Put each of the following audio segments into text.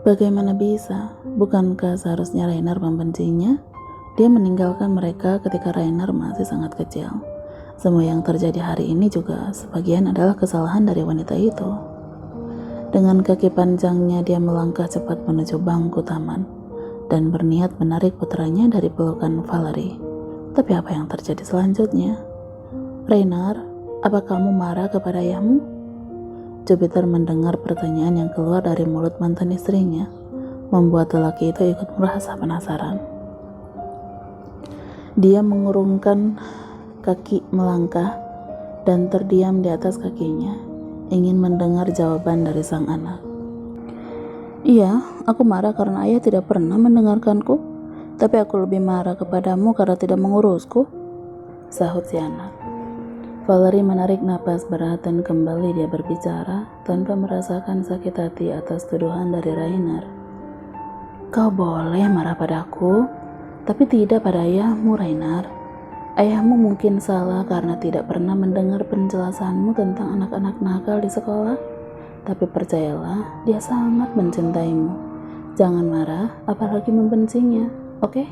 Bagaimana bisa? Bukankah seharusnya Rainer membencinya? Dia meninggalkan mereka ketika Rainer masih sangat kecil. Semua yang terjadi hari ini juga sebagian adalah kesalahan dari wanita itu. Dengan kaki panjangnya dia melangkah cepat menuju bangku taman dan berniat menarik putranya dari pelukan Valerie. Tapi apa yang terjadi selanjutnya? Rainer, apa kamu marah kepada ayahmu? Jupiter mendengar pertanyaan yang keluar dari mulut mantan istrinya, membuat lelaki itu ikut merasa penasaran. Dia mengurungkan kaki melangkah dan terdiam di atas kakinya, ingin mendengar jawaban dari sang anak. Iya, aku marah karena ayah tidak pernah mendengarkanku, tapi aku lebih marah kepadamu karena tidak mengurusku, sahut si anak. Valerie menarik napas berat dan kembali dia berbicara tanpa merasakan sakit hati atas tuduhan dari Rainer. Kau boleh marah padaku, tapi tidak pada ayahmu, Rainer. Ayahmu mungkin salah karena tidak pernah mendengar penjelasanmu tentang anak-anak nakal di sekolah. Tapi percayalah, dia sangat mencintaimu. Jangan marah, apalagi membencinya, oke?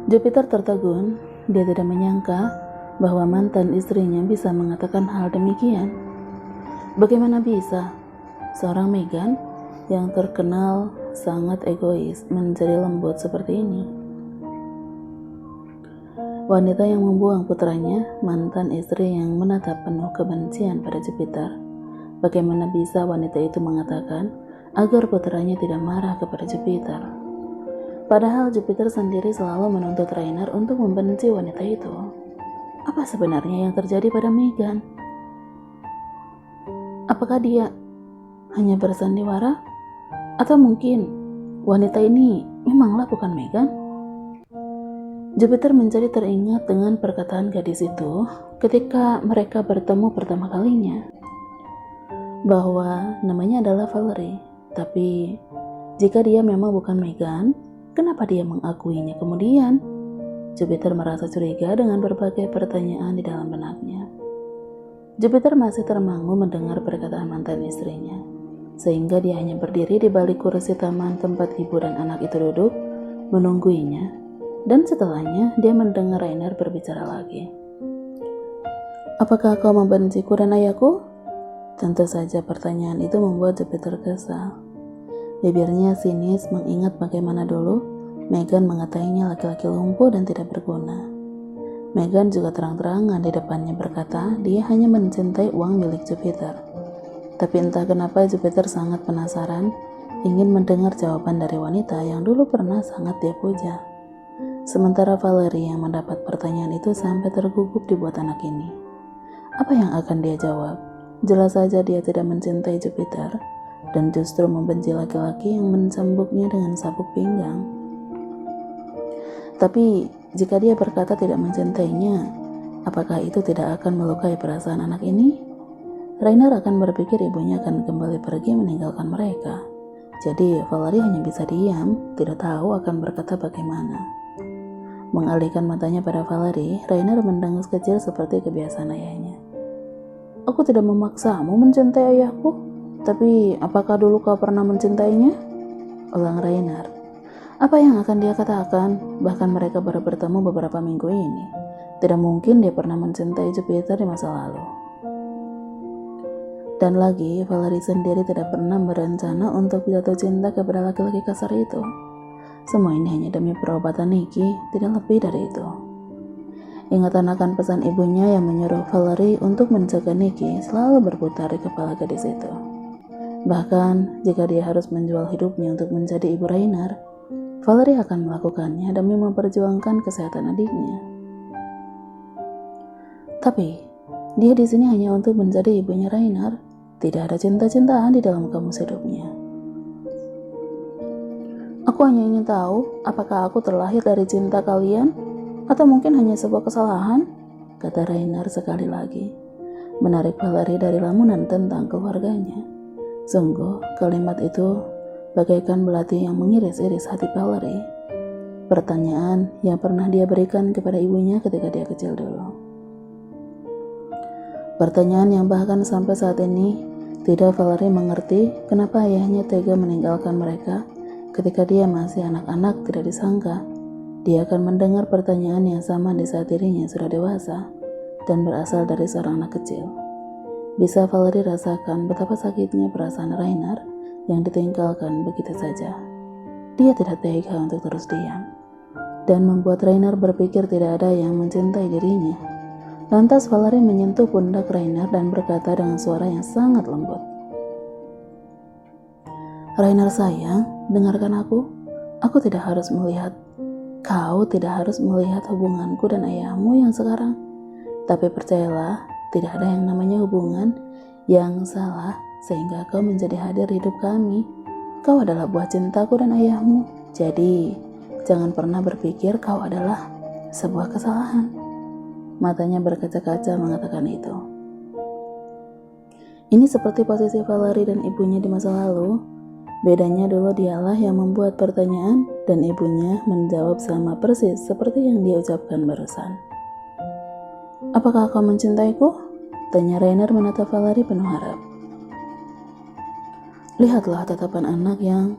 Jupiter tertegun. Dia tidak menyangka bahwa mantan istrinya bisa mengatakan hal demikian. Bagaimana bisa seorang Megan yang terkenal sangat egois menjadi lembut seperti ini? Wanita yang membuang putranya, mantan istri yang menatap penuh kebencian pada Jupiter. Bagaimana bisa wanita itu mengatakan agar putranya tidak marah kepada Jupiter? Padahal Jupiter sendiri selalu menuntut Rainer untuk membenci wanita itu. Apa sebenarnya yang terjadi pada Megan? Apakah dia hanya bersandiwara? Atau mungkin wanita ini memanglah bukan Megan? Jupiter menjadi teringat dengan perkataan gadis itu ketika mereka bertemu pertama kalinya, bahwa namanya adalah Valerie. Tapi jika dia memang bukan Megan, kenapa dia mengakuinya kemudian? Jupiter merasa curiga dengan berbagai pertanyaan di dalam benaknya. Jupiter masih termangu mendengar perkataan mantan istrinya, sehingga dia hanya berdiri di balik kursi taman tempat ibu dan anak itu duduk, menungguinya. Dan setelahnya dia mendengar Rainer berbicara lagi. Apakah kau membenciku dan ayahku? Tentu saja pertanyaan itu membuat Jupiter kesal. Bibirnya sinis mengingat bagaimana dulu Megan mengatainya laki-laki lumpuh dan tidak berguna. Megan juga terang-terangan di depannya berkata dia hanya mencintai uang milik Jupiter. Tapi entah kenapa Jupiter sangat penasaran, ingin mendengar jawaban dari wanita yang dulu pernah sangat dia puja. Sementara Valerie yang mendapat pertanyaan itu sampai tergugup dibuat anak ini. Apa yang akan dia jawab? Jelas saja dia tidak mencintai Jupiter dan justru membenci laki-laki yang mencambuknya dengan sabuk pinggang. Tapi jika dia berkata tidak mencintainya, apakah itu tidak akan melukai perasaan anak ini? Rainer akan berpikir ibunya akan kembali pergi meninggalkan mereka. Jadi Valerie hanya bisa diam, tidak tahu akan berkata bagaimana. Mengalihkan matanya pada Valerie, Rainer mendengus kecil seperti kebiasaan ayahnya. Aku tidak memaksamu mencintai ayahku, tapi apakah dulu kau pernah mencintainya? Ulang Rainer. Apa yang akan dia katakan? Bahkan mereka baru bertemu beberapa minggu ini. Tidak mungkin dia pernah mencintai Jupiter di masa lalu. Dan lagi, Valerie sendiri tidak pernah berencana untuk jatuh cinta kepada laki-laki kasar itu. Semua ini hanya demi perobatan Nikki, tidak lebih dari itu. Ingatan akan pesan ibunya yang menyuruh Valerie untuk menjaga Nikki selalu berputar di kepala gadis itu. Bahkan, jika dia harus menjual hidupnya untuk menjadi ibu Rainer, Valerie akan melakukannya demi memperjuangkan kesehatan adiknya. Tapi, dia di sini hanya untuk menjadi ibunya Rainer. Tidak ada cinta-cintaan di dalam kamus hidupnya. Aku hanya ingin tahu, apakah aku terlahir dari cinta kalian? Atau mungkin hanya sebuah kesalahan? Kata Rainer sekali lagi, menarik Valerie dari lamunan tentang keluarganya. Sungguh, kalimat itu bagaikan belati yang mengiris-iris hati Valerie. Pertanyaan yang pernah dia berikan kepada ibunya ketika dia kecil dulu. Pertanyaan yang bahkan sampai saat ini Tidak, Valerie mengerti kenapa ayahnya tega meninggalkan mereka ketika dia masih anak-anak. Tidak disangka dia akan mendengar pertanyaan yang sama di saat dirinya sudah dewasa dan berasal dari seorang anak kecil. Bisa Valerie rasakan betapa sakitnya perasaan Rainer yang ditinggalkan begitu saja. Dia tidak tega untuk terus diam dan membuat Rainer berpikir tidak ada yang mencintai dirinya. Lantas Valerie menyentuh pundak Rainer dan berkata dengan suara yang sangat lembut, "Rainer sayang, dengarkan aku. Aku tidak harus melihat. Kau tidak harus melihat hubunganku dan ayahmu yang sekarang. Tapi percayalah, tidak ada yang namanya hubungan yang salah sehingga kau menjadi hadir di hidup kami. Kau adalah buah cintaku dan ayahmu. Jadi, jangan pernah berpikir kau adalah sebuah kesalahan." Matanya berkaca-kaca mengatakan itu. Ini seperti posisi Valerie dan ibunya di masa lalu. Bedanya dulu dialah yang membuat pertanyaan dan ibunya menjawab sama persis seperti yang dia ucapkan barusan. "Apakah kau mencintaiku?" tanya Rainer menatap Valerie penuh harap. Lihatlah tatapan anak yang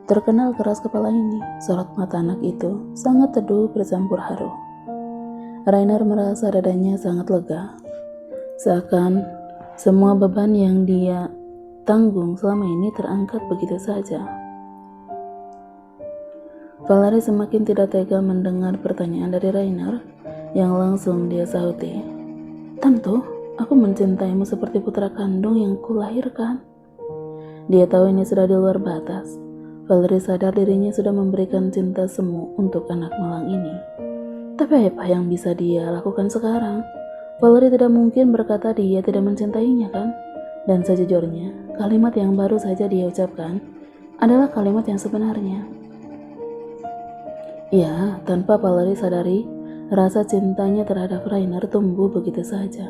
terkenal keras kepala ini. Sorot mata anak itu sangat teduh bercampur haru. Rainer merasa dadanya sangat lega, seakan semua beban yang dia tanggung selama ini terangkat begitu saja. Valerie semakin tidak tega mendengar pertanyaan dari Rainer yang langsung dia sauti. "Tentu, aku mencintaimu seperti putra kandung yang kulahirkan." Dia tahu ini sudah di luar batas. Valerie sadar dirinya sudah memberikan cinta semu untuk anak malang ini. Tapi apa yang bisa dia lakukan sekarang? Valerie tidak mungkin berkata dia tidak mencintainya, kan? Dan sejujurnya, kalimat yang baru saja dia ucapkan adalah kalimat yang sebenarnya. Ya, tanpa Valerie sadari, rasa cintanya terhadap Rainer tumbuh begitu saja.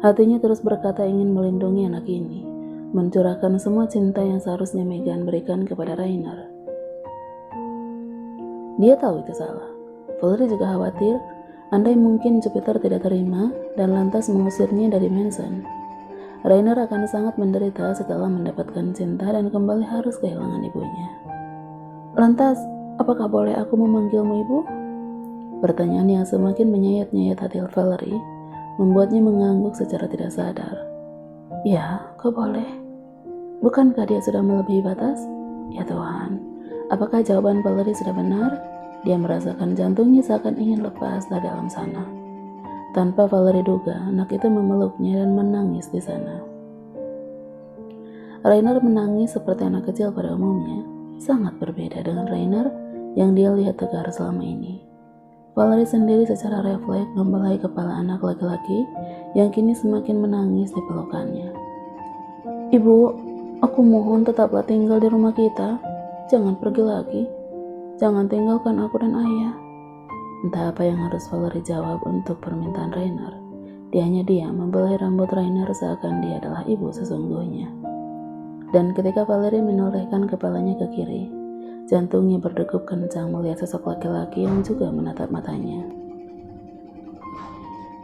Hatinya terus berkata ingin melindungi anak ini, mencurahkan semua cinta yang seharusnya Megan berikan kepada Rainer. Dia tahu itu salah. Valerie juga khawatir andai mungkin Jupiter tidak terima dan lantas mengusirnya dari mansion. Rainer akan sangat menderita setelah mendapatkan cinta dan kembali harus kehilangan ibunya. "Lantas, apakah boleh aku memanggilmu ibu?" Pertanyaan yang semakin menyayat-nyayat hati Valerie membuatnya mengangguk secara tidak sadar. "Ya, kau boleh. Bukankah dia sudah melebihi batas?" Ya Tuhan, apakah jawaban Valerie sudah benar? Dia merasakan jantungnya seakan ingin lepas dari dalam sana. Tanpa Valerie duga, anak itu memeluknya dan menangis di sana. Rainer menangis seperti anak kecil pada umumnya, sangat berbeda dengan Rainer yang dia lihat tegar selama ini. Valerie sendiri secara refleks membelai kepala anak laki-laki yang kini semakin menangis di pelukannya. "Ibu, aku mohon tetaplah tinggal di rumah kita. Jangan pergi lagi. Jangan tinggalkan aku dan ayah." Entah apa yang harus Valerie jawab untuk permintaan Rainer. Dia hanya diam membelai rambut Rainer seakan dia adalah ibu sesungguhnya. Dan ketika Valerie menolehkan kepalanya ke kiri, jantungnya berdegup kencang melihat sosok laki-laki yang juga menatap matanya.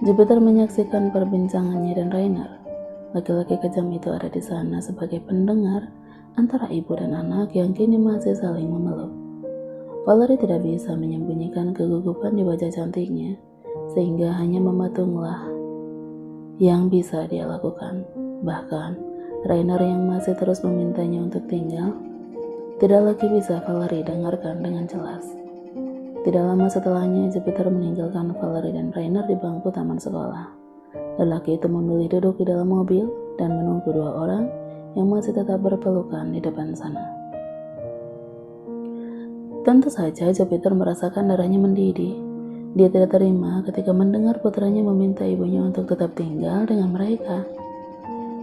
Jupiter menyaksikan perbincangannya dan Rainer. Laki-laki kejam itu ada di sana sebagai pendengar antara ibu dan anak yang kini masih saling memeluk. Valerie tidak bisa menyembunyikan kegugupan di wajah cantiknya, sehingga hanya mematunglah yang bisa dia lakukan. Bahkan, Rainer yang masih terus memintanya untuk tinggal, tidak lagi bisa Valerie dengarkan dengan jelas. Tidak lama setelahnya, Jupiter meninggalkan Valerie dan Rainer di bangku taman sekolah. Lelaki itu memilih duduk di dalam mobil dan menunggu dua orang yang masih tetap berpelukan di depan sana. Tentu saja Jupiter merasakan darahnya mendidih. Dia tidak terima ketika mendengar putranya meminta ibunya untuk tetap tinggal dengan mereka.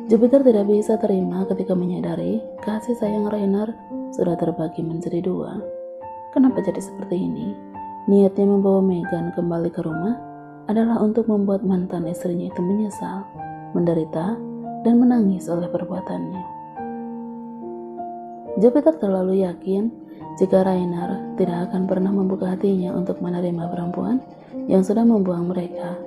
Jupiter tidak bisa terima ketika menyadari kasih sayang Rainer sudah terbagi menjadi dua. Kenapa jadi seperti ini? Niatnya membawa Megan kembali ke rumah adalah untuk membuat mantan istrinya itu menyesal, menderita, dan menangis oleh perbuatannya. Jupiter terlalu yakin jika Rainer tidak akan pernah membuka hatinya untuk menerima perempuan yang sudah membuang mereka.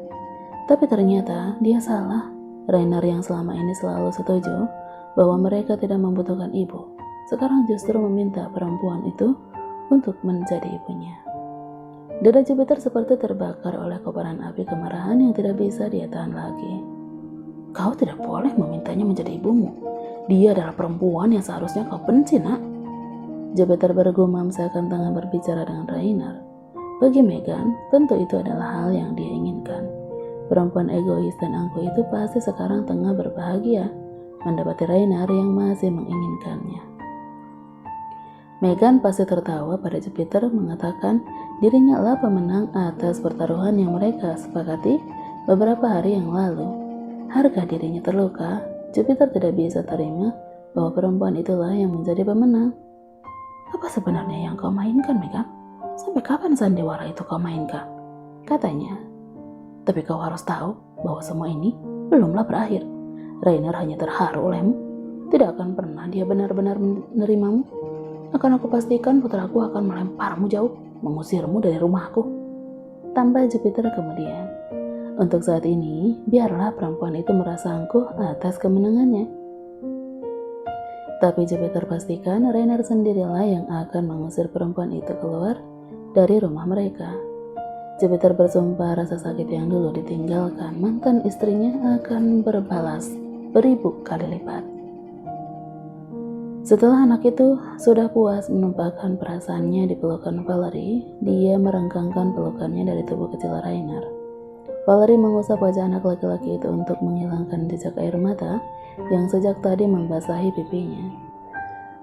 Tapi ternyata dia salah. Rainer yang selama ini selalu setuju bahwa mereka tidak membutuhkan ibu, sekarang justru meminta perempuan itu untuk menjadi ibunya. Dada Jupiter seperti terbakar oleh kobaran api kemarahan yang tidak bisa dia tahan lagi. Kau tidak boleh memintanya menjadi ibumu. Dia adalah perempuan yang seharusnya kau benci, nak. Jupiter bergumam seakan tengah berbicara dengan Rainer. Bagi Megan, tentu itu adalah hal yang dia inginkan. Perempuan egois dan angkuh itu pasti sekarang tengah berbahagia mendapati Rainer yang masih menginginkannya. Megan pasti tertawa pada Jupiter mengatakan dirinya adalah pemenang atas pertaruhan yang mereka sepakati beberapa hari yang lalu. Harga dirinya terluka, Jupiter tidak bisa terima bahwa perempuan itulah yang menjadi pemenang. Apa sebenarnya yang kau mainkan, Megan? Sampai kapan sandiwara itu kau mainkan? Katanya. Tapi kau harus tahu bahwa semua ini belumlah berakhir. Rainer hanya terharu olehmu. Tidak akan pernah dia benar-benar menerimamu. Akan aku pastikan putraku akan melemparmu jauh, mengusirmu dari rumahku. Tambah Jupiter kemudian. Untuk saat ini, biarlah perempuan itu merasa angkuh atas kemenangannya. Tapi Jupiter pastikan Rainer sendirilah yang akan mengusir perempuan itu keluar dari rumah mereka. Jupiter bersumpah rasa sakit yang dulu ditinggalkan mantan istrinya akan berbalas beribu kali lipat. Setelah anak itu sudah puas menumpahkan perasaannya di pelukan Valerie, dia merenggangkan pelukannya dari tubuh kecil Rainer. Valerie mengusap wajah anak laki-laki itu untuk menghilangkan jejak air mata yang sejak tadi membasahi pipinya.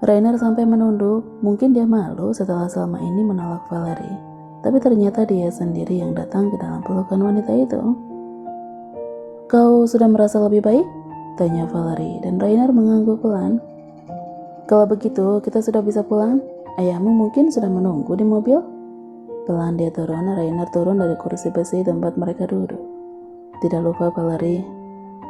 Rainer sampai menunduk, mungkin dia malu setelah selama ini menolak Valerie, tapi ternyata dia sendiri yang datang ke dalam pelukan wanita itu. Kau sudah merasa lebih baik? Tanya Valerie, dan Rainer mengangguk pelan. Kalau begitu, kita sudah bisa pulang? Ayahmu mungkin sudah menunggu di mobil? Pelan dia turun, Rainer turun dari kursi besi tempat mereka duduk. Tidak lupa Valerie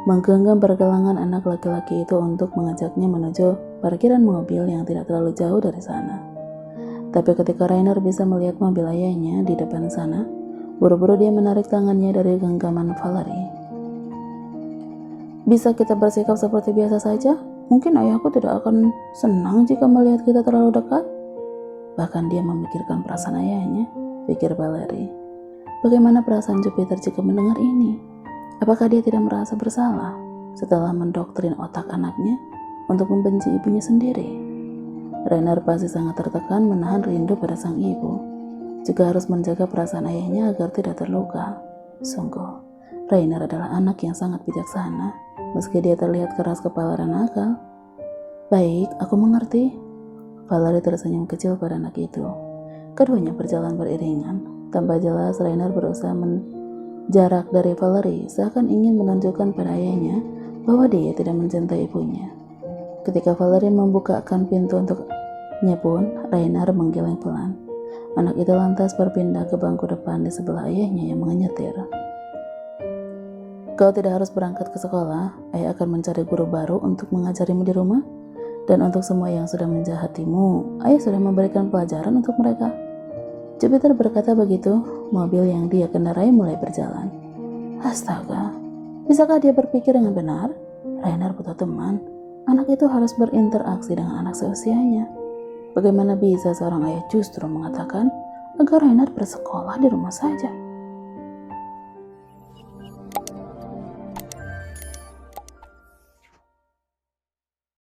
menggenggam pergelangan anak laki-laki itu untuk mengajaknya menuju parkiran mobil yang tidak terlalu jauh dari sana. Tapi ketika Rainer bisa melihat mobil ayahnya di depan sana, buru-buru dia menarik tangannya dari genggaman Valerie. Bisa kita bersikap seperti biasa saja? Mungkin ayahku tidak akan senang jika melihat kita terlalu dekat. Bahkan dia memikirkan perasaan ayahnya, pikir Valerie. Bagaimana perasaan Jupiter jika mendengar ini? Apakah dia tidak merasa bersalah setelah mendoktrin otak anaknya untuk membenci ibunya sendiri? Rainer pasti sangat tertekan menahan rindu pada sang ibu, juga harus menjaga perasaan ayahnya agar tidak terluka. Sungguh, Rainer adalah anak yang sangat bijaksana, meski dia terlihat keras kepala dan nakal. Baik, aku mengerti. Valerie tersenyum kecil pada anak itu. Keduanya berjalan beriringan. Tanpa jelas, Rainer berusaha menjarak dari Valerie, seakan ingin menunjukkan pada ayahnya bahwa dia tidak mencintai ibunya. Ketika Valerie membukakan pintu untuknya pun, Rainer menggeleng pelan. Anak itu lantas berpindah ke bangku depan di sebelah ayahnya yang menyetir. Kau tidak harus berangkat ke sekolah, ayah akan mencari guru baru untuk mengajarimu di rumah. Dan untuk semua yang sudah menjahatimu, ayah sudah memberikan pelajaran untuk mereka. Jupiter berkata begitu, mobil yang dia kendarai mulai berjalan. Astaga, bisakah dia berpikir dengan benar? Rainer butuh teman. Anak itu harus berinteraksi dengan anak seusianya. Bagaimana bisa seorang ayah justru mengatakan agar Rainer bersekolah di rumah saja?